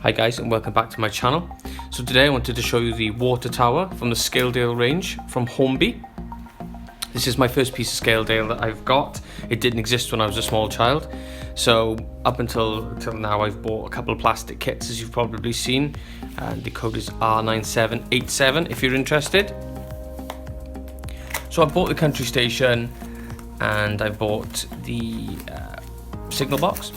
Hi guys, and welcome back to my channel. So today I wanted to show you the water tower from the Skaledale range from Hornby. This is my first piece of Skaledale that I've got. It didn't exist when I was a small child. So up until now I've bought a couple of plastic kits, as you've probably seen. And the code is R9787 if you're interested. So I bought the country station and I bought the signal box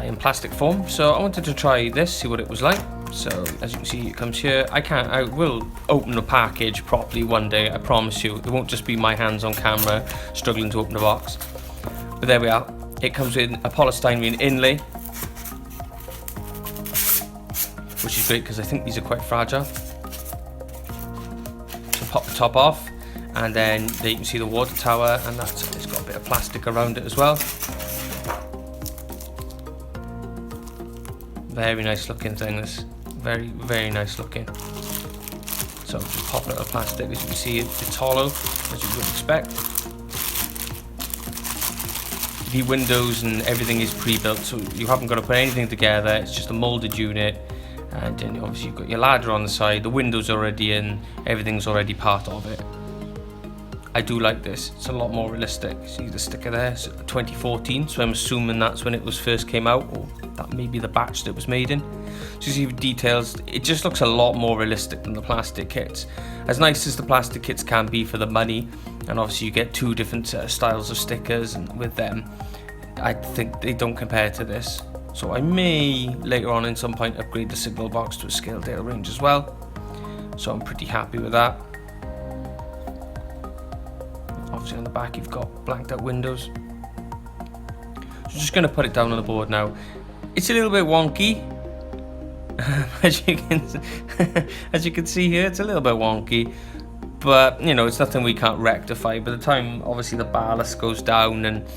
in plastic form. So I wanted to try this, see what it was like. So as you can see, it comes here. I will open the package properly one day, I promise you. It won't just be my hands on camera struggling to open the box. But there we are. It comes with a polystyrene inlay, which is great because I think these are quite fragile. So pop the top off, and then there you can see the water tower, and it's got a bit of plastic around it as well. Very nice looking thing, this. Very, very nice looking. So just pop it out of plastic. As you can see, it's hollow, as you would expect. The windows and everything is pre-built, so you haven't got to put anything together. It's just a molded unit, and then obviously you've got your ladder on the side. The windows are already in, everything's already part of it. I do like this. It's a lot more realistic. See the sticker there? It's 2014, so I'm assuming that's when it was first came out, or that may be the batch that it was made in. So you see the details. It just looks a lot more realistic than the plastic kits. As nice as the plastic kits can be for the money, and obviously you get two different styles of stickers, and with them, I think they don't compare to this. So I may later on in some point upgrade the signal box to a Skaledale range as well. So I'm pretty happy with that. Obviously on the back you've got blanked out windows. So I'm just going to put it down on the board now. It's a little bit wonky. as you can see here, it's a little bit wonky. But, you know, it's nothing we can't rectify. By the time, obviously, the ballast goes down and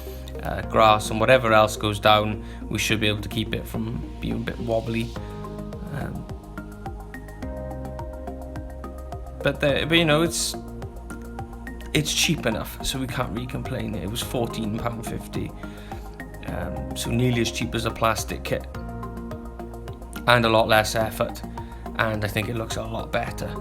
grass and whatever else goes down, we should be able to keep it from being a bit wobbly. But you know, it's cheap enough, so we can't really complain. It was £14.50, so nearly as cheap as a plastic kit, and a lot less effort, and I think it looks a lot better.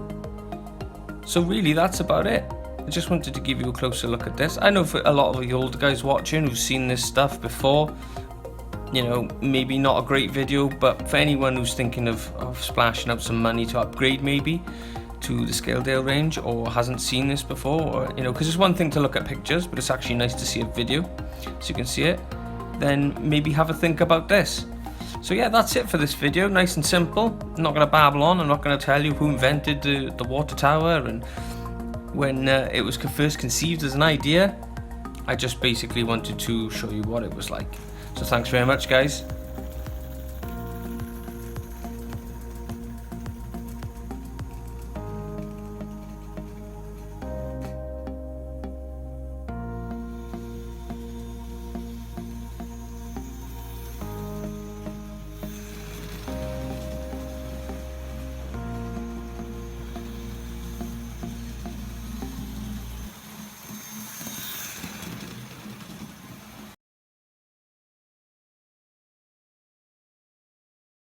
So really, that's about it. I just wanted to give you a closer look at this. I know for a lot of the older guys watching who've seen this stuff before, you know, maybe not a great video, but for anyone who's thinking of splashing out some money to upgrade maybe to the Skaledale range, or hasn't seen this before, or, you know, because it's one thing to look at pictures, but it's actually nice to see a video so you can see it, then maybe have a think about this. So yeah, that's it for this video. Nice and simple. I'm not going to babble on. I'm not going to tell you who invented the water tower and when it was first conceived as an idea. I just basically wanted to show you what it was like. So thanks very much, guys.